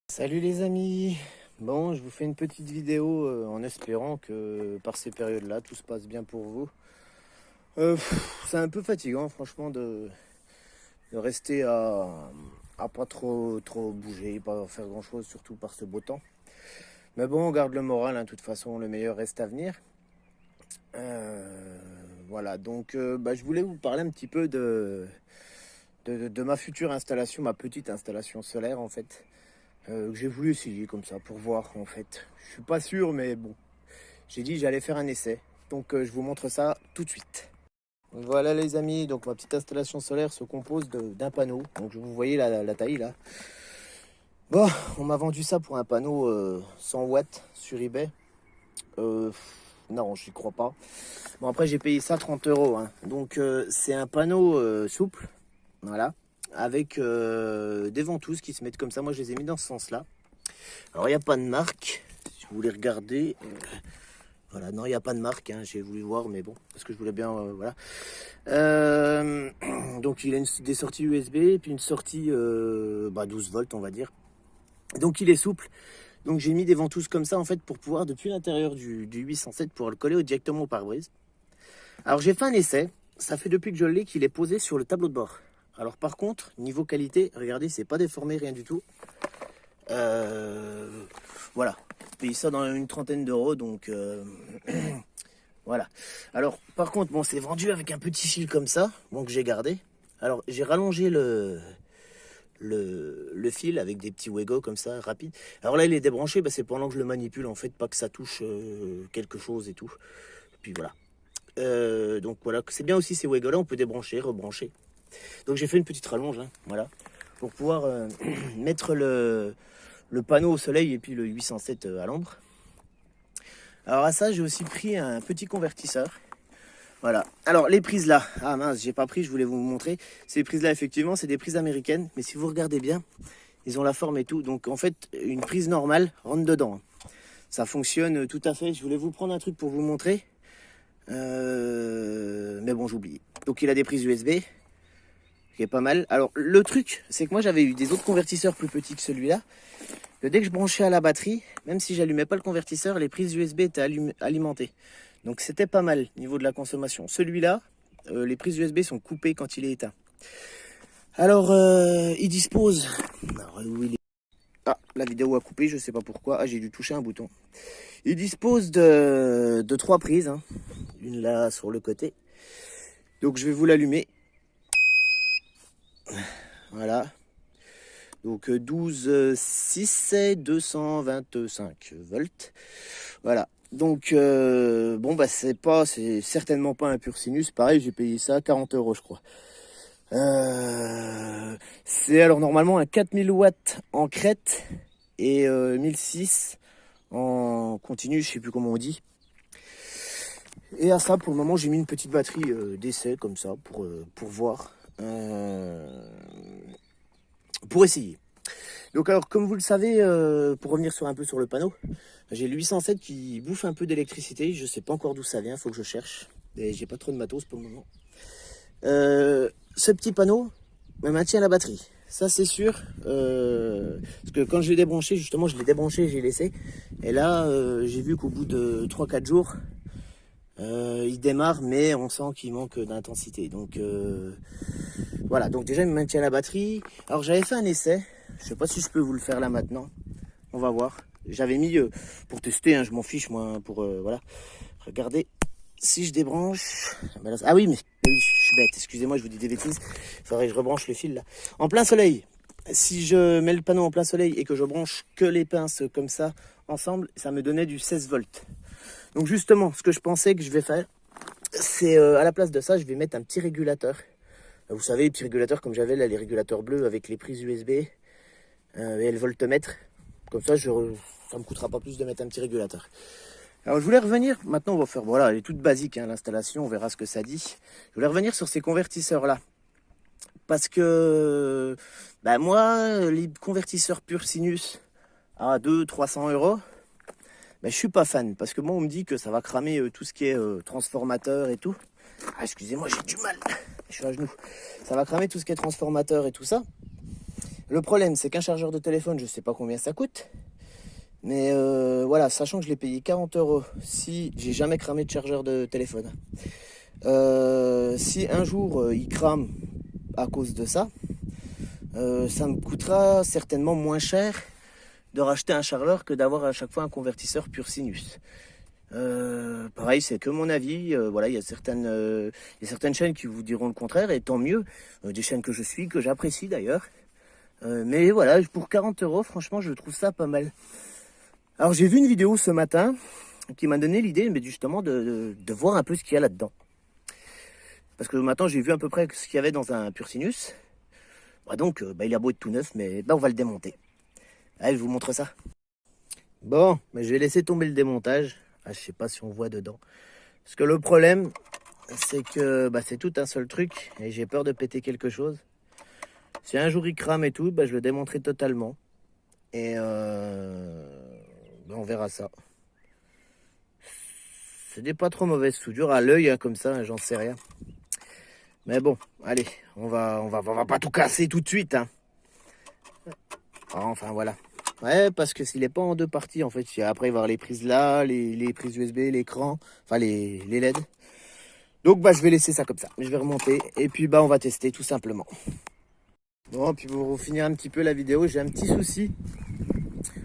Salut les amis. Bon, je vous fais une petite vidéo en espérant que par ces périodes-là, tout se passe bien pour vous. C'est un peu fatigant, franchement, de rester à pas trop bouger, pas faire grand-chose, surtout par ce beau temps. Mais bon, on garde le moral, hein, de toute façon, le meilleur reste à venir. Voilà, donc je voulais vous parler un petit peu de ma future installation, ma petite installation solaire en fait. Que j'ai voulu essayer comme ça pour voir en fait. Je suis pas sûr, mais bon, j'ai dit j'allais faire un essai. Donc je vous montre ça tout de suite. Voilà les amis, donc ma petite installation solaire se compose d'un panneau. Donc vous voyez la taille là. Bon, on m'a vendu ça pour un panneau 100 watts sur eBay. Non, j'y crois pas. Bon après j'ai payé ça 30 euros, hein. Donc c'est un panneau souple, voilà, avec des ventouses qui se mettent comme ça. Moi je les ai mis dans ce sens là. Alors il n'y a pas de marque, si vous voulez regarder. Voilà, non il n'y a pas de marque, hein. J'ai voulu voir mais bon, parce que je voulais bien, voilà. Donc il a des sorties USB et puis une sortie 12 volts on va dire. Donc il est souple. Donc j'ai mis des ventouses comme ça en fait pour pouvoir depuis l'intérieur du 807 pouvoir le coller directement au pare-brise. Alors j'ai fait un essai, ça fait depuis que je l'ai qu'il est posé sur le tableau de bord. Alors par contre, niveau qualité, regardez, c'est pas déformé, rien du tout. Voilà, je paye ça dans une trentaine d'euros, donc voilà. Alors par contre, bon, c'est vendu avec un petit fil comme ça, bon, que j'ai gardé. Alors j'ai rallongé le fil avec des petits wego comme ça, rapide. Alors là, il est débranché, c'est pendant que je le manipule, en fait, pas que ça touche quelque chose et tout. Puis voilà. Donc voilà, c'est bien aussi ces wego là, on peut débrancher, rebrancher. Donc j'ai fait une petite rallonge, hein, voilà, pour pouvoir mettre le panneau au soleil et puis le 807 à l'ombre. Alors à ça, j'ai aussi pris un petit convertisseur. Voilà. Alors les prises là, ah mince, j'ai pas pris, je voulais vous montrer. Ces prises là, effectivement, c'est des prises américaines, mais si vous regardez bien, ils ont la forme et tout. Donc en fait, une prise normale rentre dedans. Ça fonctionne tout à fait. Je voulais vous prendre un truc pour vous montrer. Mais bon, j'oublie. Donc il a des prises USB, qui est pas mal. Alors le truc, c'est que moi j'avais eu des autres convertisseurs plus petits que celui-là. Que dès que je branchais à la batterie, même si j'allumais pas le convertisseur, les prises USB étaient alimentées. Donc c'était pas mal niveau de la consommation. Celui-là, les prises USB sont coupées quand il est éteint. Alors il dispose... Alors, où il est... Ah, la vidéo a coupé, je sais pas pourquoi. Ah, j'ai dû toucher un bouton. Il dispose de 3 prises, hein. Une là sur le côté. Donc je vais vous l'allumer. Voilà. Donc 12,6 et 225 volts. Voilà. Donc c'est certainement pas un pur sinus. Pareil, j'ai payé ça 40 euros, je crois. C'est alors normalement un 4000 watts en crête et 1006 en continu, je sais plus comment on dit. Et à ça, pour le moment, j'ai mis une petite batterie d'essai comme ça pour voir, pour essayer. Donc alors, comme vous le savez, pour revenir un peu sur le panneau, j'ai le 807 qui bouffe un peu d'électricité. Je sais pas encore d'où ça vient, faut que je cherche. Et j'ai pas trop de matos pour le moment. Ce petit panneau me maintient la batterie. Ça c'est sûr. Parce que quand je l'ai débranché, justement, je l'ai débranché, j'ai laissé. Et là, j'ai vu qu'au bout de 3-4 jours, il démarre, mais on sent qu'il manque d'intensité. Donc voilà, donc déjà il me maintient la batterie. Alors j'avais fait un essai. Je sais pas si je peux vous le faire là maintenant. On va voir. J'avais mis pour tester, hein, je m'en fiche moi, pour voilà. Regardez, si je débranche. Ah oui, mais oui, je suis bête, excusez-moi, je vous dis des bêtises. Il faudrait que je rebranche le fil là. En plein soleil. Si je mets le panneau en plein soleil et que je branche que les pinces comme ça ensemble, ça me donnait du 16 volts. Donc justement, ce que je pensais que je vais faire, c'est à la place de ça, je vais mettre un petit régulateur. Vous savez, les petits régulateurs comme j'avais là, les régulateurs bleus avec les prises USB et le voltmètre. Comme ça, ça me coûtera pas plus de mettre un petit régulateur. Alors je voulais revenir, maintenant on va faire, voilà, elle est toute basique, hein, l'installation, on verra ce que ça dit. Je voulais revenir sur ces convertisseurs là. Parce que, moi, les convertisseurs pur sinus à 200-300 euros, je suis pas fan. Parce que moi on me dit que ça va cramer tout ce qui est transformateur et tout. Ah, excusez-moi, j'ai du mal, je suis à genoux. Ça va cramer tout ce qui est transformateur et tout ça. Le problème, c'est qu'un chargeur de téléphone, je sais pas combien ça coûte. Mais voilà, sachant que je l'ai payé 40 € si j'ai jamais cramé de chargeur de téléphone. Si un jour il crame à cause de ça, ça me coûtera certainement moins cher de racheter un chargeur que d'avoir à chaque fois un convertisseur pur sinus. Pareil, c'est que mon avis. Voilà, il y a certaines chaînes qui vous diront le contraire, et tant mieux. Des chaînes que je suis, que j'apprécie d'ailleurs. Mais voilà, pour 40 €, franchement, je trouve ça pas mal. Alors, j'ai vu une vidéo ce matin qui m'a donné l'idée, mais justement, de voir un peu ce qu'il y a là-dedans. Parce que le matin, j'ai vu à peu près ce qu'il y avait dans un pur sinus. Bah donc, il a beau être tout neuf, mais on va le démonter. Allez, je vous montre ça. Bon, mais je vais laisser tomber le démontage. Ah, je sais pas si on voit dedans. Parce que le problème, c'est que c'est tout un seul truc et j'ai peur de péter quelque chose. Si un jour il crame et tout, je le démonterai totalement. Et on verra ça. C'est des pas trop mauvaises soudures à l'œil, hein, comme ça, hein, j'en sais rien. Mais bon, allez, on va pas tout casser tout de suite, hein. Enfin voilà. Ouais, parce que s'il est pas en deux parties, en fait, après il va y avoir les prises là, les prises USB, l'écran, enfin les LED. Donc je vais laisser ça comme ça. Je vais remonter et puis on va tester tout simplement. Bon, puis pour finir un petit peu la vidéo, j'ai un petit souci.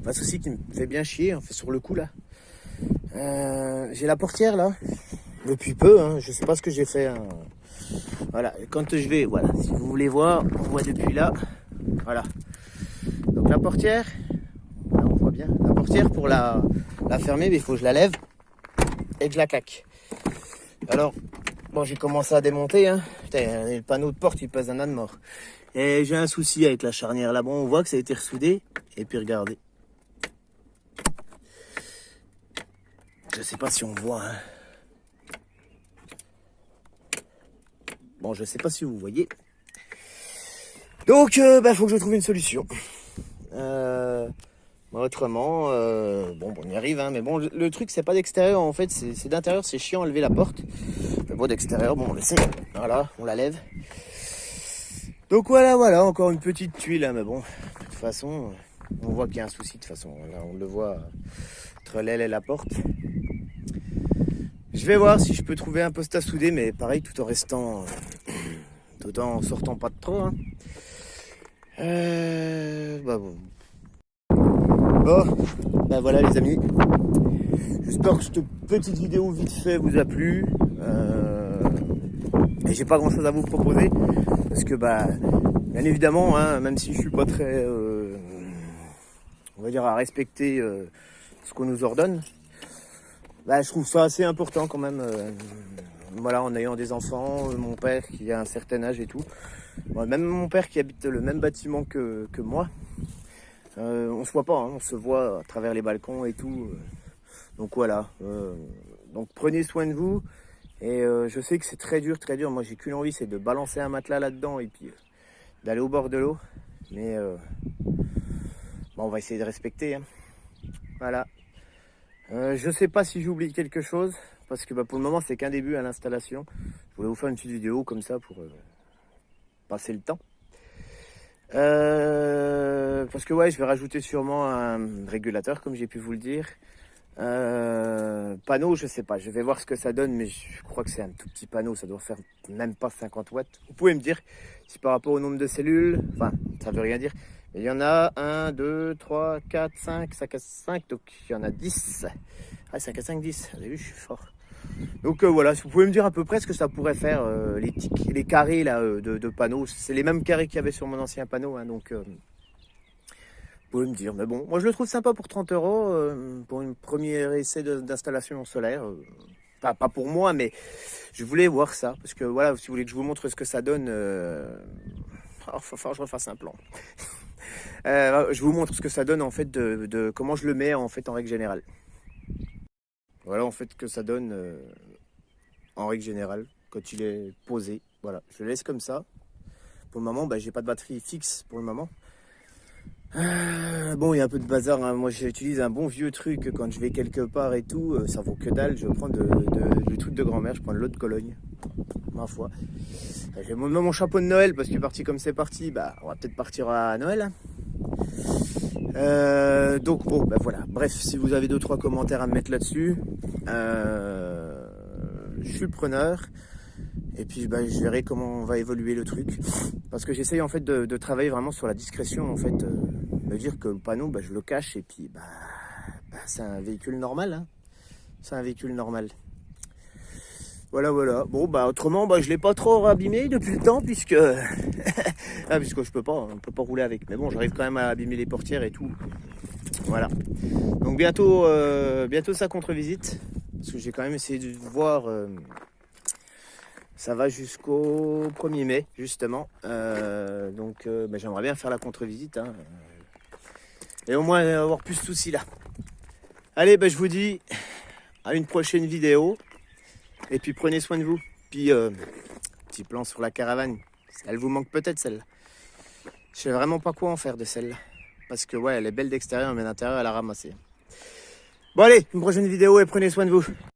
Enfin, un souci qui me fait bien chier, en fait, sur le coup là. J'ai la portière là, depuis peu, hein, je sais pas ce que j'ai fait. Hein. Voilà, quand je vais, voilà, si vous voulez voir, on voit depuis là. Voilà. Donc la portière, là on voit bien. La portière pour la fermer, il faut que je la lève et que je la claque. Alors, bon, j'ai commencé à démonter, hein. Putain, le panneau de porte il pèse un âne mort. Et j'ai un souci avec la charnière là. Bon, on voit que ça a été ressoudé. Et puis regardez. Je sais pas si on voit, hein. Bon, je sais pas si vous voyez. Donc, faut que je trouve une solution. Autrement, on y arrive, hein, mais bon, le truc, c'est pas d'extérieur, en fait, c'est d'intérieur, c'est chiant à lever la porte. Mais bon, d'extérieur, on le sait. Voilà, on la lève. Donc voilà, encore une petite tuile, hein, mais bon, de toute façon, on voit qu'il y a un souci, de toute façon. Là, on le voit entre l'aile et la porte. Je vais voir si je peux trouver un poste à souder, mais pareil, tout en restant, tout en sortant pas de trop, hein. Bon. Bon, voilà les amis. J'espère que cette petite vidéo vite fait vous a plu. Et j'ai pas grand chose à vous proposer. Parce que bien évidemment, hein, même si je suis pas très on va dire à respecter ce qu'on nous ordonne, je trouve ça assez important quand même. Voilà, en ayant des enfants, mon père qui a un certain âge et tout. Bon, même mon père qui habite le même bâtiment que moi. On se voit pas, hein, on se voit à travers les balcons et tout. Donc voilà. Donc prenez soin de vous. Et je sais que c'est très dur, très dur. Moi j'ai qu'une envie, c'est de balancer un matelas là-dedans et puis d'aller au bord de l'eau. Mais on va essayer de respecter, hein. Voilà. Je sais pas si j'oublie quelque chose. Parce que pour le moment c'est qu'un début à l'installation. Je voulais vous faire une petite vidéo comme ça pour passer le temps. Parce que je vais rajouter sûrement un régulateur comme j'ai pu vous le dire. Panneau, je sais pas, je vais voir ce que ça donne, mais je crois que c'est un tout petit panneau, ça doit faire même pas 50 watts. Vous pouvez me dire si par rapport au nombre de cellules, enfin ça veut rien dire, mais il y en a 1, 2, 3, 4, 5, 5 à 5, donc il y en a 10. 5 à 5, 10, vous avez vu, je suis fort. Donc voilà, si vous pouvez me dire à peu près ce que ça pourrait faire, les carrés là, de panneaux, c'est les mêmes carrés qu'il y avait sur mon ancien panneau, hein, donc vous pouvez me dire. Mais bon, moi je le trouve sympa pour 30 € pour une première essai d'installation solaire. Pas pour moi, mais je voulais voir ça, parce que voilà, si vous voulez que je vous montre ce que ça donne, il faut que je refasse un plan. Je vous montre ce que ça donne en fait de comment je le mets en fait en règle générale. Voilà en fait que ça donne en règle générale quand il est posé. Voilà, je le laisse comme ça. Pour le moment, j'ai pas de batterie fixe pour le moment. Bon, il y a un peu de bazar, hein. Moi j'utilise un bon vieux truc quand je vais quelque part et tout, ça vaut que dalle, je prends le truc de grand-mère, je prends l'eau de Cologne, ma foi. J'ai mon chapeau de Noël parce que parti comme c'est parti, bah on va peut-être partir à Noël, hein. Donc bon, ben voilà. Bref, si vous avez 2-3 commentaires à me mettre là-dessus, je suis preneur. Et puis ben, je verrai comment va évoluer le truc. Parce que j'essaye en fait de travailler vraiment sur la discrétion. En fait, me dire que le panneau, ben, je le cache. Et puis c'est un véhicule normal, hein. C'est un véhicule normal. Voilà, voilà. Bon, bah autrement, bah, je l'ai pas trop abîmé depuis le temps puisque ah, puisque on peut pas rouler avec. Mais bon, j'arrive quand même à abîmer les portières et tout. Voilà. Donc bientôt sa contre-visite parce que j'ai quand même essayé de voir. Ça va jusqu'au 1er mai justement. Donc bah, j'aimerais bien faire la contre-visite, hein, et au moins avoir plus de soucis là. Allez, bah, je vous dis à une prochaine vidéo. Et puis prenez soin de vous. Puis petit plan sur la caravane. Elle vous manque peut-être celle-là. Je sais vraiment pas quoi en faire de celle-là. Parce que ouais, elle est belle d'extérieur, mais d'intérieur elle a ramassé. Bon allez, une prochaine vidéo et prenez soin de vous.